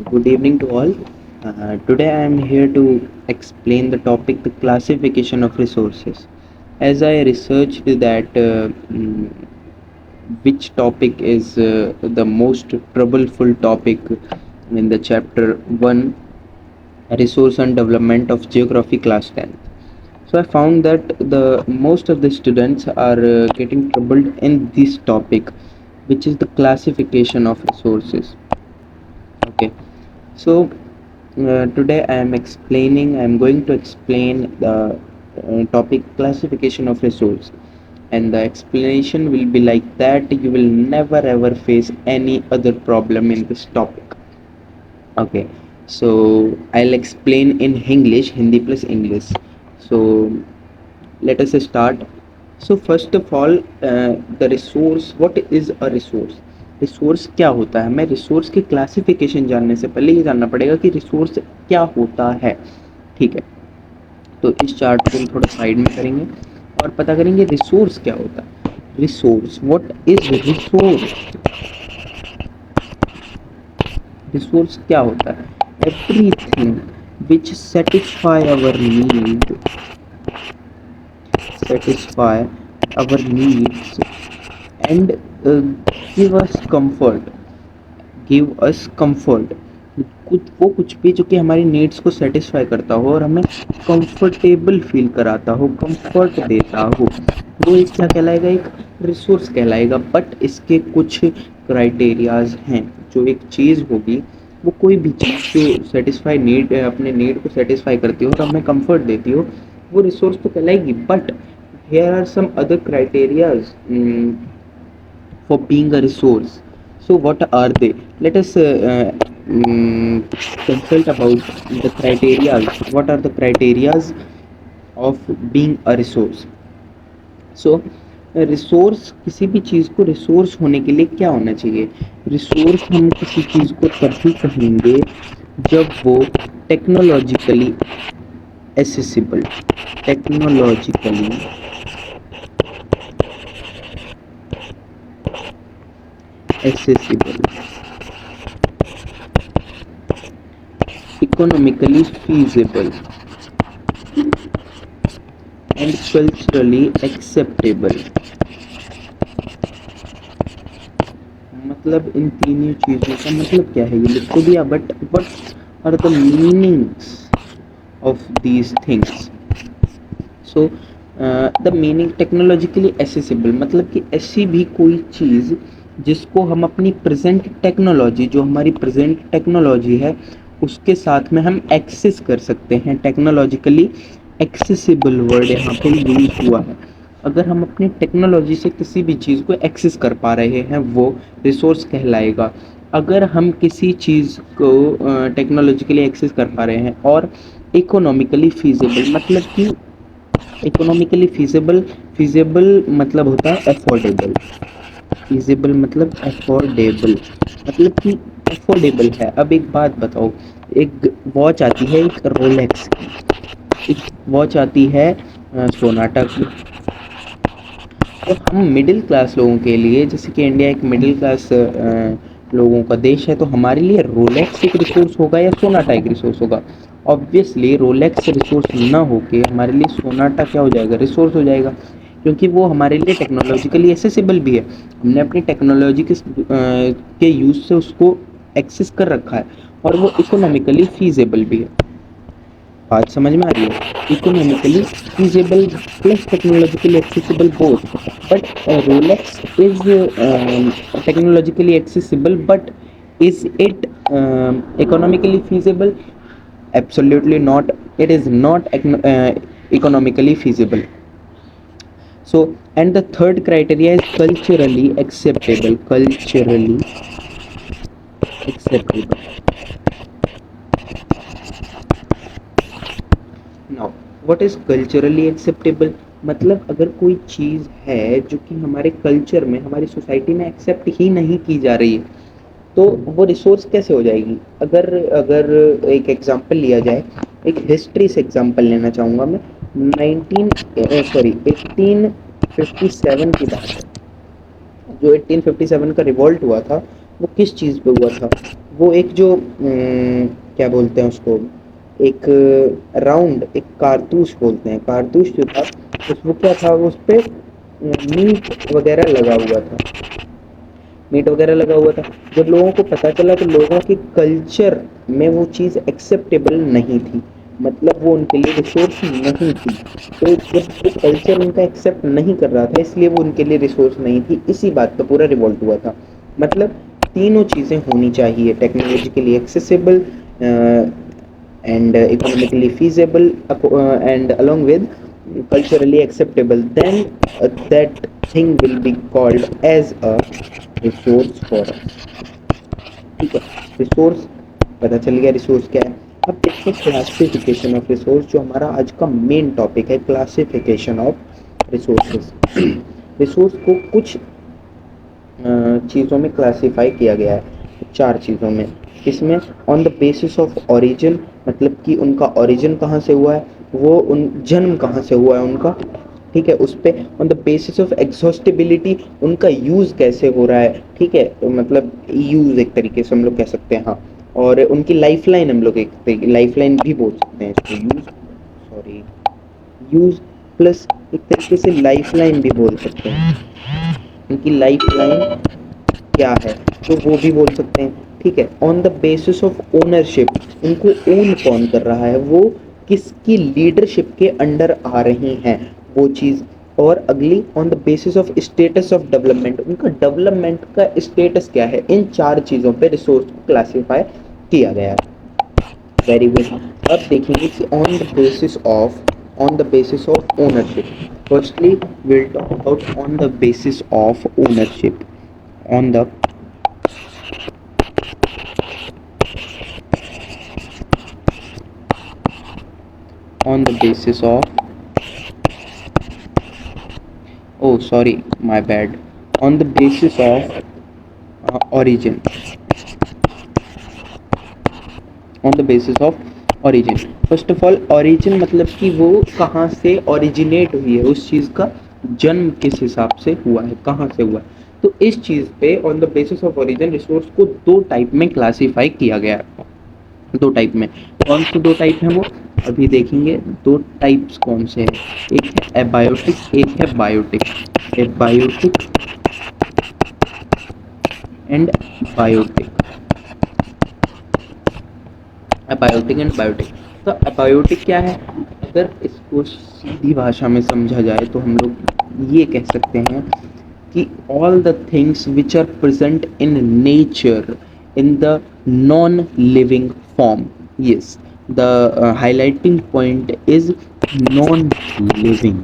Good evening to all. Today I am here to explain the topic the classification of resources. As I researched that which topic is the most troubleful topic in the chapter 1 resource and development of geography class 10th. So I found that the most of the students are getting troubled in this topic, which is the classification of resources. Okay, so today I am going to explain the topic classification of resource, and the explanation will be like that you will never ever face any other problem in this topic. Okay, so I'll explain in English, Hindi plus English. So let us start. So first of all, the resource, what is a resource? Resource क्या होता है? हमें resource की classification जानने से पहले ये जानना पड़ेगा कि रिसोर्स क्या होता है. ठीक है, तो इस चार्ट को हम थोड़ा साइड में करेंगे और पता करेंगे रिसोर्स क्या होता है. Resource, what is resource? Resource क्या होता है? Everything which satisfy our need, satisfy our needs and give us comfort, give us comfort. कुछ भी जो कि हमारी नीड्स को सेटिस्फाई करता हो और हमें कंफर्टेबल फील कराता हो, कंफर्ट देता हो, वो एक क्या कहलाएगा? एक रिसोर्स कहलाएगा. बट इसके कुछ क्राइटेरियाज हैं. जो एक चीज़ होगी, वो कोई भी चीज़ जो सेटिस्फाई नीड, अपने नीड को सेटिस्फाई करती हो और हमें कंफर्ट देती हो, वो रिसोर्स तो कहलाएगी. But here are some other criterias for being a resource. So what are they? Let us consult about the criteria. What are the criterias of being a resource? So resource, किसी भी चीज़ को resource होने के लिए क्या होना चाहिए? Resource हम किसी चीज़ को तभी कहेंगे जब वो technologically accessible, technologically accessible, economically feasible and culturally acceptable. मतलब इन तीनों चीज़ों का मतलब क्या है? ये लिख तो दिया, but what are the meanings of these things? So the meaning technologically accessible मतलब कि ऐसी भी कोई चीज़ जिसको हम अपनी प्रेजेंट टेक्नोलॉजी, जो हमारी प्रेजेंट टेक्नोलॉजी है, उसके साथ में हम एक्सेस कर सकते हैं. टेक्नोलॉजिकली एक्सेसिबल वर्ड यहाँ पे यूज हुआ है. अगर हम अपनी टेक्नोलॉजी से किसी भी चीज़ को एक्सेस कर पा रहे हैं, वो रिसोर्स कहलाएगा. अगर हम किसी चीज़ को टेक्नोलॉजिकली एक्सेस कर पा रहे हैं और इकोनॉमिकली फीजिबल, मतलब कि इकोनॉमिकली फीजिबल, फीजिबल मतलब होता है अफोर्डेबल, फीजिबल मतलब अफोर्डेबल, मतलब कि अफोर्डेबल है. अब एक बात बताओ, एक वॉच आती है, एक रोलेक्स की, एक वॉच आती है सोनाटा की. तो हम मिडिल क्लास लोगों के लिए, जैसे कि इंडिया एक मिडिल क्लास लोगों का देश है, तो हमारे लिए रोलेक्स एक रिसोर्स होगा या सोनाटा एक रिसोर्स होगा? ऑब्वियसली रोलेक्स रिसोर्स ना होके हमारे लिए सोनाटा क्या हो जाएगा? रिसोर्स हो जाएगा, क्योंकि वो हमारे लिए टेक्नोलॉजिकली एक्सेसिबल भी है. हमने अपनी टेक्नोलॉजी के यूज़ से उसको एक्सेस कर रखा है और वो इकोनॉमिकली फीजेबल भी है. बात समझ में आ रही है? Economically feasible plus technologically accessible both. But Rolex is technologically accessible, but is it economically feasible? Absolutely not. It is not economically feasible. So, and the third criteria is culturally acceptable. Culturally acceptable. Now, what is culturally acceptable? मतलब अगर कोई चीज़ है जो कि हमारे culture में, हमारी society में एक्सेप्ट ही नहीं की जा रही है, तो वो रिसोर्स कैसे हो जाएगी? अगर अगर एक एग्जांपल लिया जाए, एक हिस्ट्री से एग्जांपल लेना चाहूँगा मैं. 1857 की बात है. जो 1857 का रिवॉल्ट हुआ था, वो किस चीज़ पे हुआ था? वो एक जो क्या बोलते हैं उसको, एक राउंड, एक कारतूस बोलते हैं, कारतूस जो था उस वो क्या था, उस पे मीट वगैरह लगा हुआ था, मीट वगैरह लगा हुआ था। जब लोगों को पता चला तो लोगों के कल्चर में वो चीज़ एक्सेप्टेबल नहीं थी, मतलब वो उनके लिए रिसोर्स नहीं थी। तो जब वो कल्चर उनका एक्सेप्ट नहीं कर रहा था इसलिए वो उनके लिए रिसोर्स नहीं थी, इसी बात पर पूरा रिवॉल्ट हुआ था। मतलब तीनों चीज़ें होनी चाहिए, technologically accessible and economically feasible and along with culturally acceptable, then that thing will be called as a resource for us। ठीक है, रिसोर्स पता चल गया रिसोर्स क्या है। अब देखते हैं क्लासिफिकेशन ऑफ रिसोर्स, जो हमारा आज का मेन टॉपिक है, क्लासिफिकेशन ऑफ रिसोर्सेज। रिसोर्स को कुछ चीज़ों में क्लासिफाई किया गया है, चार चीज़ों में। इसमें on the basis of origin, मतलब कि उनका ओरिजिन कहाँ से हुआ है, वो उन जन्म कहाँ से हुआ है उनका, ठीक है, उस पे on the basis of exhaustibility, उनका यूज़ कैसे हो रहा है, ठीक है, तो मतलब यूज़ एक तरीके से हम लोग कह सकते हैं, हाँ। और उनकी लाइफ लाइन, हम लोग एक लाइफ लाइन भी बोल सकते हैं इसको, यूज़, सॉरी, यूज़ प्लस एक तरीके से लाइफ लाइन भी बोल सकते हैं, उनकी लाइफ लाइन क्या है तो वो भी बोल सकते हैं, ठीक है। On the basis of ownership, उनको ओन कौन कर रहा है, वो किसकी लीडरशिप के अंडर आ रही हैं वो चीज़। और अगली on the basis of status of development, उनका डेवलपमेंट का स्टेटस क्या है। इन चार चीज़ों पे रिसोर्स को क्लासीफाई किया गया है। Very good. अब देखेंगे कि on the basis of ownership, firstly will talk about on the basis of ownership, on the on the basis of, oh sorry, my bad, on the basis of origin, on the basis of origin। First of all origin मतलब कि वो कहाँ से originate हुई है, उस चीज़ का जन्म किस हिसाब से हुआ है, कहाँ से हुआ है। तो इस चीज़ पे on the basis of origin resource को दो टाइप में क्लासीफाई किया गया है, दो टाइप में। कौन से दो टाइप हैं वो अभी देखेंगे। दो टाइप्स कौन से हैं, एक है एबायोटिक, एक है biotic. Abiotic and biotic, abiotic and biotic. तो एबायोटिक क्या है, अगर इसको सीधी भाषा में समझा जाए तो हम लोग ये कह सकते हैं कि all the things which are present in nature in the non-living form। Yes, the highlighting point is non-living।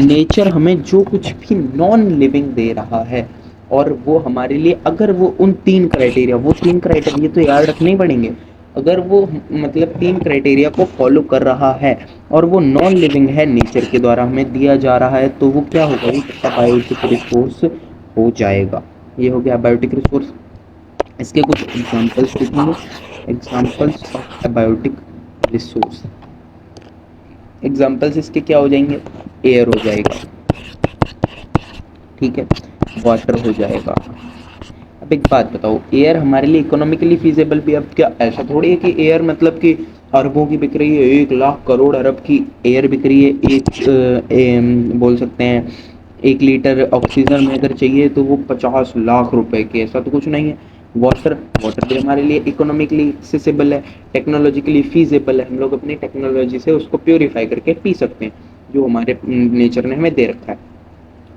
Nature हमें जो कुछ भी नॉन लिविंग दे रहा है और वो हमारे लिए, अगर वो उन तीन क्राइटेरिया, वो तीन क्राइटेरिया तो याद रखने ही पड़ेंगे, अगर वो मतलब तीन क्राइटेरिया को फॉलो कर रहा है और वो नॉन लिविंग है, नेचर के द्वारा हमें दिया जा रहा है, तो वो क्या होगा, वो बायोटिक रिसोर्स हो जाएगा। ये हो गया बायोटिक रिसोर्स। इसके कुछ एग्जांपल्स देखेंगे, examples of biotic resource. Examples इसके क्या हो जाएंगे, एयर हो जाएगा, ठीक है, वाटर हो जाएगा। अब एक बात बताओ, एयर हमारे लिए इकोनॉमिकली फीजेबल भी, अब क्या ऐसा थोड़ी है कि एयर मतलब कि अरबों की बिक रही है, 1 लाख करोड़ अरब की एयर बिक रही है, बोल सकते हैं 1 लीटर ऑक्सीजन में अगर चाहिए तो वो 50 लाख रुपए की, ऐसा तो कुछ नहीं है। वाटर, वाटर भी हमारे लिए इकोनॉमिकली एक्सेसिबल है, टेक्नोलॉजिकली फीजेबल है, हम लोग अपनी टेक्नोलॉजी से उसको प्योरीफाई करके पी सकते हैं, जो हमारे नेचर ने हमें दे रखा है।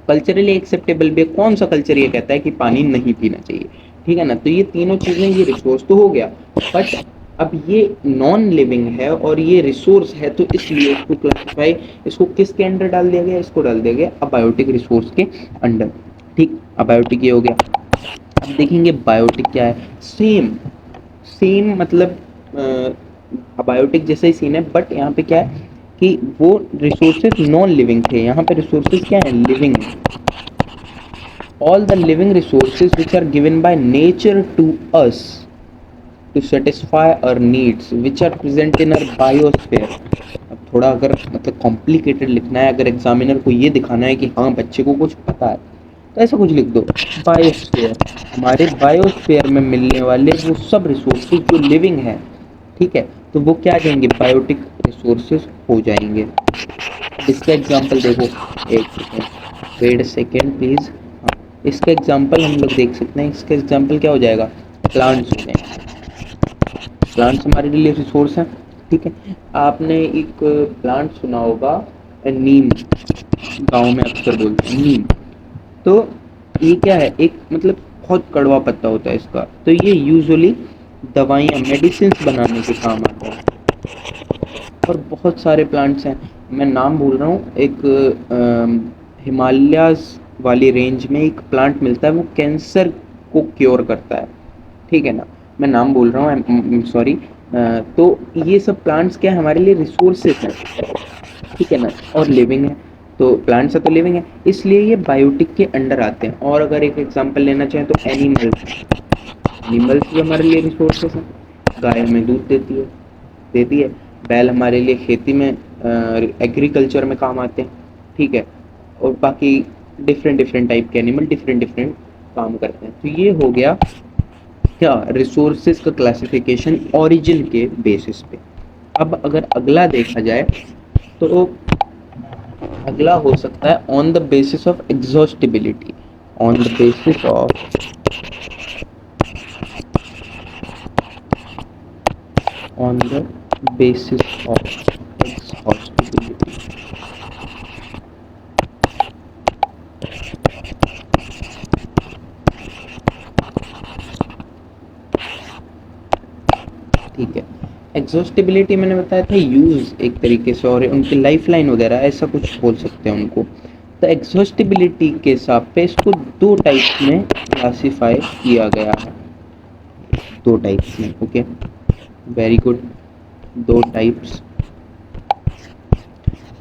कल्चरली एक्सेप्टेबल भी, कौन सा कल्चर ये कहता है कि पानी नहीं पीना चाहिए, ठीक है ना। तो ये तीनों चीज़ें, ये रिसोर्स तो हो गया, बट अब ये नॉन लिविंग है और ये रिसोर्स है, तो इसलिए इसको क्लासिफाई, इसको किसके अंडर डाल दिया गया, इसको डाल दिया गया अबायोटिक रिसोर्स के अंडर, ठीक। अबायोटिक ये हो गया। अब देखेंगे बायोटिक क्या है। सेम सेम मतलब अबायोटिक जैसा ही सीन है, बट यहाँ पे क्या है कि वो रिसोर्सेज नॉन लिविंग थे, यहाँ पे रिसोर्सेज क्या है, living. All the living resources which are given by nature to us to satisfy our needs which are present in our biosphere. अब थोड़ा अगर मतलब कॉम्प्लिकेटेड लिखना है, अगर एग्जामिनर को ये दिखाना है कि हाँ बच्चे को कुछ पता है, तो ऐसा कुछ लिख दो, बायोस्फीयर। हमारे बायोस्फीयर में मिलने वाले वो सब रिसोर्सेज जो लिविंग है, ठीक है, तो वो क्या आ जाएंगे, बायोटिक रिसोर्सेज हो जाएंगे। इसका एग्जांपल देखो, एक सेकेंड, वेट सेकेंड प्लीज। हाँ, इसका एग्जांपल हम लोग देख सकते हैं। इसका एग्जांपल क्या हो जाएगा, प्लांट्स हो जाएंगे। प्लांट्स हमारे लिए रिसोर्स हैं, ठीक है। आपने एक प्लांट सुना होगा, नीम, गांव में अक्सर बोलते हैं नीम। तो ये क्या है, एक मतलब बहुत कड़वा पत्ता होता है इसका, तो ये यूजुअली दवाइयाँ मेडिसिन बनाने के काम आता है। और बहुत सारे प्लांट्स हैं, मैं नाम भूल रहा हूँ, एक हिमालयाज वाली रेंज में एक प्लांट मिलता है, वो कैंसर को क्योर करता है, ठीक है ना। मैं नाम बोल रहा हूँ, सॉरी। तो ये सब प्लांट्स क्या है, हमारे लिए रिसोर्सेज हैं, ठीक है ना, और लिविंग है। तो प्लांट्स है तो लिविंग है, इसलिए ये बायोटिक के अंडर आते हैं। और अगर एक एग्जांपल लेना चाहें तो एनिमल्स, एनिमल्स भी हमारे लिए रिसोर्सेज हैं। गाय हमें दूध देती है। बैल हमारे लिए खेती में, एग्रीकल्चर में काम आते हैं, ठीक है। और बाकी डिफरेंट डिफरेंट टाइप के एनिमल डिफरेंट डिफरेंट काम करते हैं। तो ये हो गया क्या, रिसोर्सेज का क्लासिफिकेशन ओरिजिन के बेसिस पे। अब अगर अगला देखा जाए तो अगला हो सकता है on the basis of exhaustibility. On the basis of, on the basis of exhaustibility. ठीक है, एग्जॉस्टिबिलिटी मैंने बताया था यूज एक तरीके से, और उनकी लाइफ लाइन वगैरह ऐसा कुछ बोल सकते हैं उनको। तो एग्जॉस्टिबिलिटी के हिसाब पे इसको दो टाइप्स में क्लासिफाई किया गया है, दो टाइप्स में, ओके, वेरी गुड, दो types.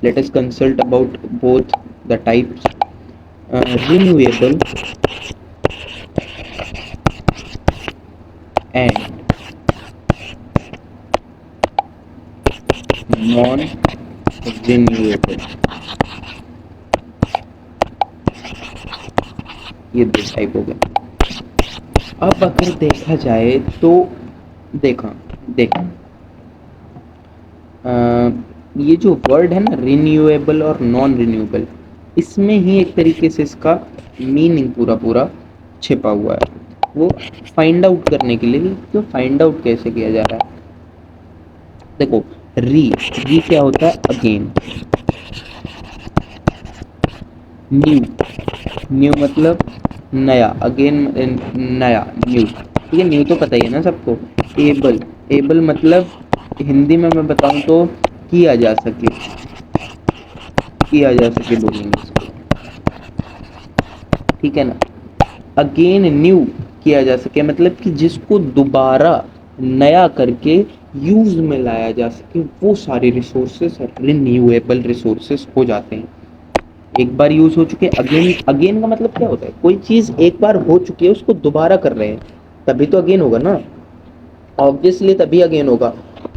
Let us consult about both the types, renewable and non renewable. ये दो टाइप हो गए। अब अगर देखा जाए तो देखा देखा ये जो वर्ड है ना, रिन्यूएबल और नॉन रिन्यूएबल, इसमें ही एक तरीके से इसका मीनिंग पूरा पूरा छिपा हुआ है। वो फाइंड आउट करने के लिए, तो फाइंड आउट कैसे किया जा रहा है, देखो, री री क्या होता है, अगेन। न्यू, न्यू मतलब नया, अगेन नया, न्यू, ठीक है। न्यू तो पता ही है ना सबको। एबल, एबल मतलब हिंदी में मैं बताऊं तो किया जा सके, किया जा सके बोलेंगे इसको, ठीक है ना। अगेन न्यू, किया जा सके मतलब कि जिसको दोबारा नया करके यूज में लाया जा सके, वो सारे रिसोर्सेस रिन्यूएबल रिसोर्सेस हो जाते हैं। एक बार यूज हो चुके, अगेन, अगेन का मतलब क्या होता है, कोई चीज एक बार हो चुकी है उसको दोबारा कर रहे हैं, तभी तो अगेन होगा ना, ऑब्वियसली तभी अगेन होगा।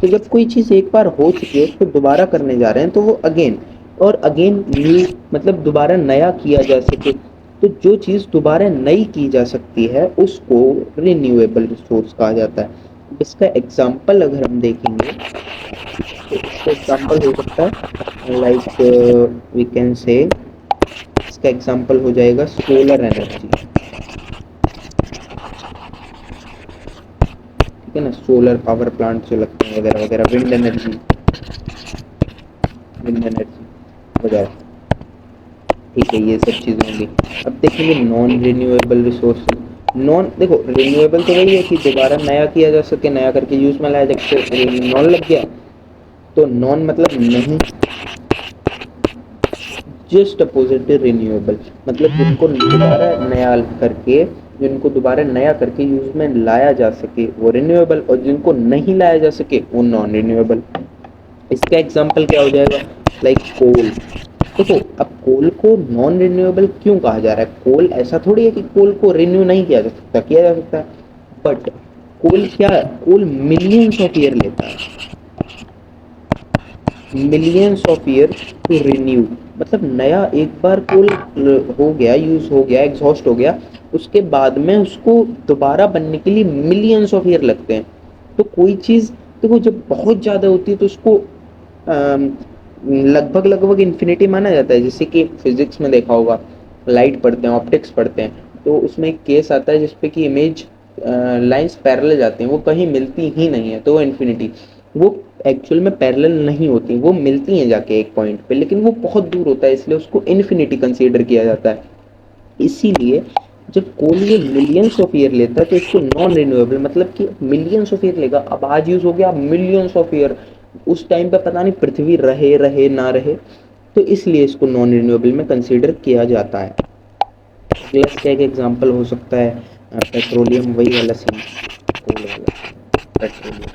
तो जब कोई चीज एक बार हो चुकी है उसको दोबारा करने जा रहे हैं तो वो अगेन। और अगेन न्यू मतलब दोबारा नया किया जा सके, तो जो चीज दोबारा नई की जा सकती है उसको रिन्यूएबल रिसोर्स कहा जाता है। इसका एग्जाम्पल अगर हम देखेंगे तो इसका एग्जाम्पल हो सकता है, लाइक वी कैन से, इसका एग्जाम्पल हो जाएगा सोलर एनर्जी, ठीक है ना, सोलर पावर प्लांट जो लगते हैं वगैरह वगैरह, विंड एनर्जी, विंड एनर्जी वगैरह, ठीक है, ये सब चीज़ें होंगी। अब देखेंगे नॉन रिन्यूएबल रिसोर्स। नॉन, देखो रिन्यूएबल तो वही है कि दोबारा नया किया जा सके, नया करके यूज में लाया जा सके, नॉन लग गया तो नॉन मतलब नहीं, जस्ट अपोजिट रिन्यूएबल मतलब जिनको दोबारा नया करके, जिनको दोबारा नया करके यूज में लाया जा सके वो रिन्यूएबल, और जिनको नहीं लाया जा सके वो नॉन रिन्यूएबल। इसका एग्जांपल क्या हो जाएगा, लाइक कोल। देखो अब कोल को नॉन रिन्यूएबल क्यों कहा जा रहा है, कोल ऐसा थोड़ी है कि कोल को रिन्यू नहीं किया जा सकता, किया जा सकता है, बट कोल क्या, कोल मिलियंस ऑफ ईयर लेता है, millions of year to renew, मतलब नया एक बार कोल हो गया, यूज हो गया, एग्जॉस्ट हो गया, उसके बाद में उसको दोबारा बनने के लिए मिलियंस ऑफ ईयर लगते हैं। तो कोई चीज देखो जब बहुत ज्यादा होती है तो उसको लगभग लगभग इन्फिनिटी माना जाता है। जैसे कि फिजिक्स में देखा होगा, लाइट पढ़ते हैं, ऑप्टिक्स पढ़ते हैं, तो उसमें एक केस आता है जिसपे कि इमेज लाइंस पैरेलल जाती हैं, वो कहीं मिलती ही नहीं है, तो वो इन्फिनिटी, वो एक्चुअल में पैरेलल नहीं होती, वो मिलती हैं जाके एक पॉइंट पे, लेकिन वो बहुत दूर होता है, इसलिए उसको इन्फिनिटी कंसीडर किया जाता है। इसीलिए जब कोई ये मिलियंस ऑफ ईयर लेता है तो इसको नॉन रिन्यूएबल, मतलब कि मिलियंस ऑफ ईयर लेगा, अब आज यूज हो गया, मिलियंस ऑफ ईयर, उस टाइम पे पता नहीं पृथ्वी रहे रहे ना रहे, तो इसलिए इसको नॉन रिन्यूएबल में कंसीडर किया जाता है। प्लस क्या एक एग्जांपल हो सकता है, पेट्रोलियम, वही वाला सीन, कोल वाला, पेट्रोलियम,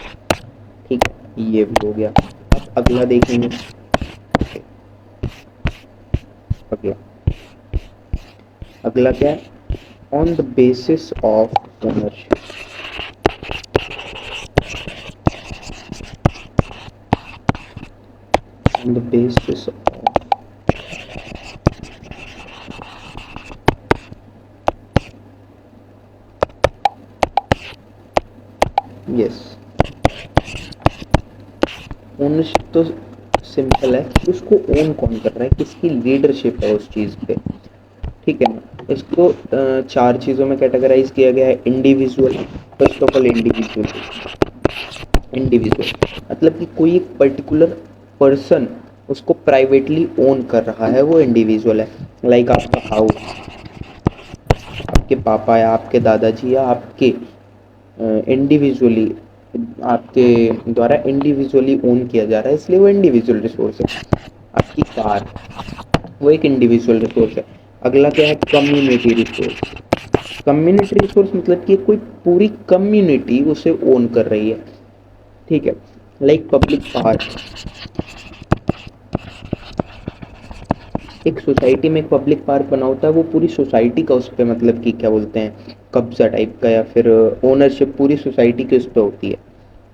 ठीक है, ये भी हो गया। अब अगला देखेंगे, अगला अगला क्या है, on the basis of ownership. On the basis of, yes, ownership तो सिंपल है कि उसको ओन कौन कर रहा है, किसकी लीडरशिप है उस चीज़ पे, ठीक है ना। इसको चार चीज़ों में कैटेगराइज किया गया है। Individual, first of all individual, individual मतलब कि कोई एक पर्टिकुलर पर्सन उसको प्राइवेटली ओन कर रहा है, वो इंडिविजुअल है। लाइक आपका हाउस, आपके पापा या आपके दादाजी या आपके इंडिविजुअली, आपके द्वारा इंडिविजुअली ओन किया जा रहा है, इसलिए वो इंडिविजुअल रिसोर्स है। आपकी कार, वो एक इंडिविजुअल रिसोर्स है। अगला क्या है, कम्युनिटी रिसोर्स। कम्युनिटी रिसोर्स मतलब कि कोई पूरी कम्युनिटी उसे ओन कर रही है, ठीक है। लाइक पब्लिक पार्क, एक सोसाइटी में एक पब्लिक पार्क बना होता है, वो पूरी सोसाइटी का उस पर मतलब कि क्या बोलते हैं, कब्जा टाइप का, या फिर ओनरशिप पूरी सोसाइटी की उस पर होती है,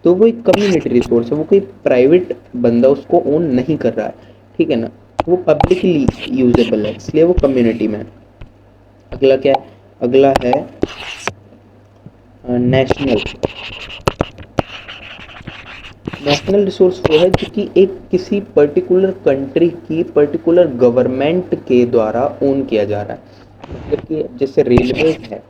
तो वो एक कम्युनिटी रिसोर्स है, वो कोई प्राइवेट बंदा उसको ओन नहीं कर रहा है, ठीक है ना, वो पब्लिकली यूजेबल है, इसलिए वो कम्युनिटी में है। अगला क्या है, अगला है नेशनल। नेशनल रिसोर्स वो है जो कि एक किसी पर्टिकुलर कंट्री की पर्टिकुलर गवर्नमेंट के द्वारा ओन किया जा रहा है। मतलब कि जैसे रेलवेज है,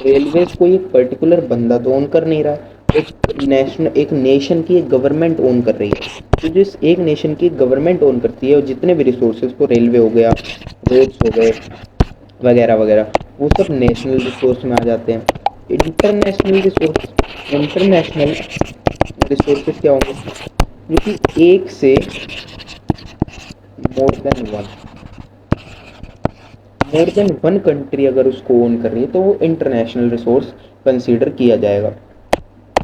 रेलवेज को एक पर्टिकुलर बंदा तो ओन कर नहीं रहा है, एक नेशन की एक गवर्नमेंट ओन कर रही है। तो जिस एक नेशन की गवर्नमेंट ओन करती है, और जितने भी रिसोर्सेज को, रेलवे हो गया, रोड्स हो गए, वगैरह वगैरह, वो सब नेशनल रिसोर्स में आ जाते हैं। इंटरनेशनल रिसोर्स, इंटरनेशनल रिसोर्सेज क्या होंगे, जो कि एक से more than one, more than one country अगर उसको ओन कर रही है तो वो इंटरनेशनल रिसोर्स कंसीडर किया जाएगा।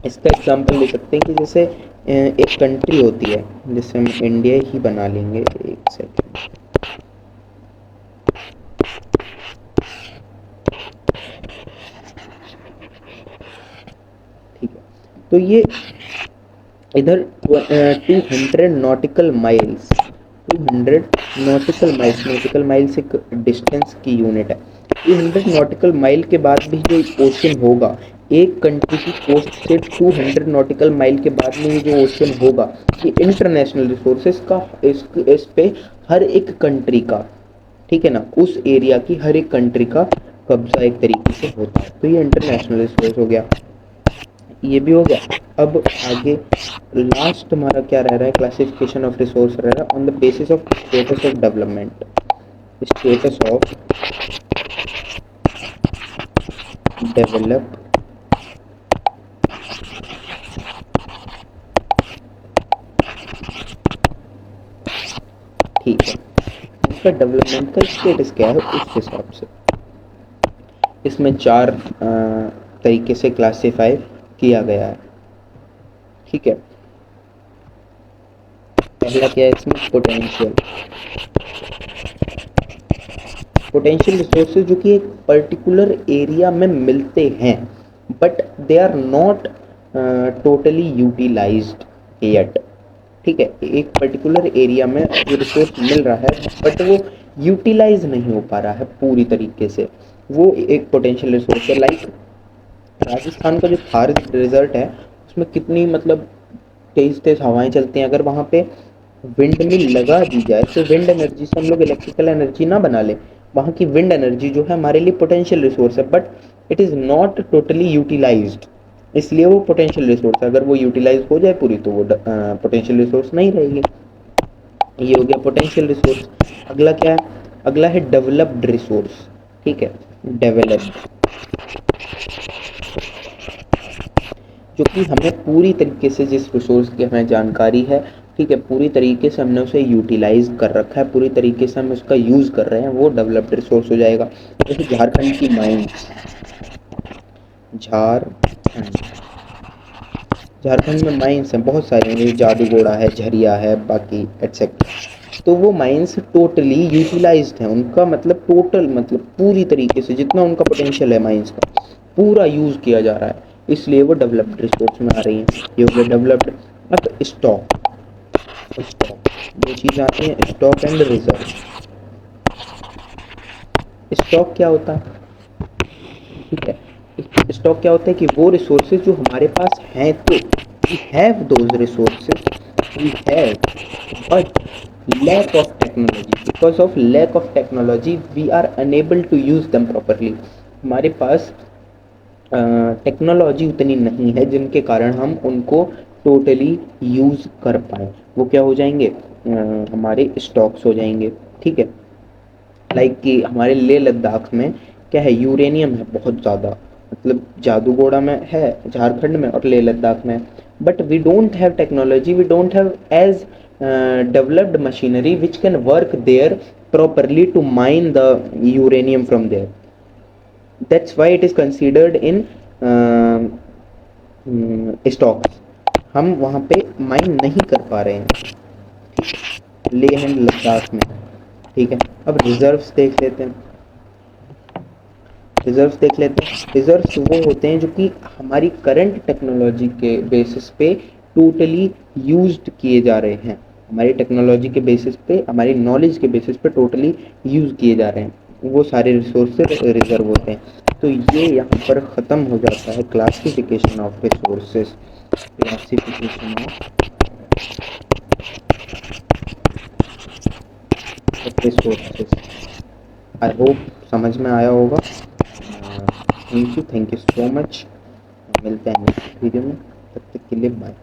इसका एग्जांपल ले सकते हैं कि जैसे एक कंट्री होती है, जैसे हम इंडिया ही बना लेंगे, एक सेकेंड, ठीक है। तो ये इधर 200 nautical miles, 200 nautical miles, nautical miles एक डिस्टेंस की यूनिट है। 200 नॉटिकल माइल के बाद भी जो ओशन होगा, एक कंट्री की कोस्ट से 200 नॉटिकल माइल के बाद में ये जो ओशन होगा, ये इंटरनेशनल रिसोर्सेज का, इस पे हर एक कंट्री का, ठीक है ना, उस एरिया की हर एक कंट्री का कब्जा एक तरीके से होता है, तो ये इंटरनेशनल रिसोर्स हो गया, ये भी हो गया। अब आगे लास्ट हमारा क्या रह रहा है, क्लासिफिकेशन ऑफ रिसोर्स रह रहा है on the basis of status of development, status of develop, ठीक है, उसका डेवलपमेंट का स्टेटस क्या है उस हिसाब से इसमें चार तरीके से क्लासिफाई किया गया है, ठीक है। पहला क्या है इसमें, पोटेंशियल, पोटेंशियल रिसोर्सेज जो कि एक पर्टिकुलर एरिया में मिलते हैं, but they are not totally utilised yet, ठीक है, एक पर्टिकुलर एरिया में जो रिसोर्स मिल रहा है बट वो यूटिलाइज नहीं हो पा रहा है पूरी तरीके से, वो एक पोटेंशियल रिसोर्स है। लाइक राजस्थान का जो थार रिजल्ट है उसमें कितनी मतलब तेज तेज हवाएं चलती हैं, अगर वहाँ पे विंड मिल लगा दी जाए तो विंड एनर्जी से हम लोग इलेक्ट्रिकल एनर्जी ना बना ले, वहाँ की विंड एनर्जी जो है हमारे लिए पोटेंशियल रिसोर्स है, but it is not totally utilised, इसलिए वो पोटेंशियल रिसोर्स है। अगर वो यूटिलाइज हो जाए पूरी तो वो पोटेंशियल रिसोर्स नहीं रहेगी। ये हो गया पोटेंशियल रिसोर्स। अगला क्या है? अगला है डेवलप्ड रिसोर्स। ठीक है, डेवलप्ड, जो कि हमें पूरी तरीके से जिस रिसोर्स की हमें जानकारी है, ठीक है, पूरी तरीके से हमने उसे यूटिलाइज कर रखा है, पूरी तरीके से हम उसका यूज़ कर रहे हैं, वो डेवलप्ड रिसोर्स हो जाएगा। जैसे झारखंड की माइंस, झारखंड झारखंड में माइंस हैं बहुत सारे हैं, जैसे जादूगोड़ा है, झरिया है, बाकी एटसेट्रा। तो वो माइंस टोटली यूटिलाइज्ड हैं, उनका मतलब टोटल मतलब पूरी तरीके से जितना उनका पोटेंशियल है माइंस का पूरा यूज़ किया जा रहा है, इसलिए वो डेवलप्ड रिसोर्स में आ रही हैं। ये हो गया डेवलप्ड। अब स्टॉक, स्टॉक दो चीज़ आती हैं, स्टॉक एंड रिजर्व। स्टॉक क्या होता है? ठीक है, स्टॉक क्या होता है कि वो रिसोर्सेज जो हमारे पास हैं, तो we have those resources, we have, but lack of technology, because of lack of technology we are unable to use them properly। हमारे पास टेक्नोलॉजी उतनी नहीं है जिनके कारण हम उनको टोटली यूज़ कर पाए। वो क्या हो जाएंगे? हमारे स्टॉक्स हो जाएंगे। ठीक है, लाइक कि हमारे लेह लद्दाख में क्या है, यूरेनियम है बहुत ज़्यादा, मतलब जादूगोड़ा में है, झारखंड में और लेह लद्दाख में, but we don't have technology, we don't have as developed machinery which can work there properly to mine the uranium from there। that's why it is considered in stocks। हम वहाँ पे माइन नहीं कर पा रहे हैं लेह एंड लद्दाख में। ठीक है, अब रिजर्व्स देख लेते हैं। रिजर्व्स देख लेते हैं। रिजर्व्स वो होते हैं जो कि हमारी करंट टेक्नोलॉजी के बेसिस पे टोटली यूज्ड किए जा रहे हैं, हमारी टेक्नोलॉजी के बेसिस पे, हमारी नॉलेज के बेसिस पे टोटली यूज़ किए जा रहे हैं, वो सारे रिसोर्सेज रिजर्व होते हैं। तो ये यहाँ पर ख़त्म हो जाता है classification of resources, classification of resources. I hope समझ में आया होगा। Thank you so much. मिलते हैं नेक्स्ट वीडियो में, तब तक के लिए बाय।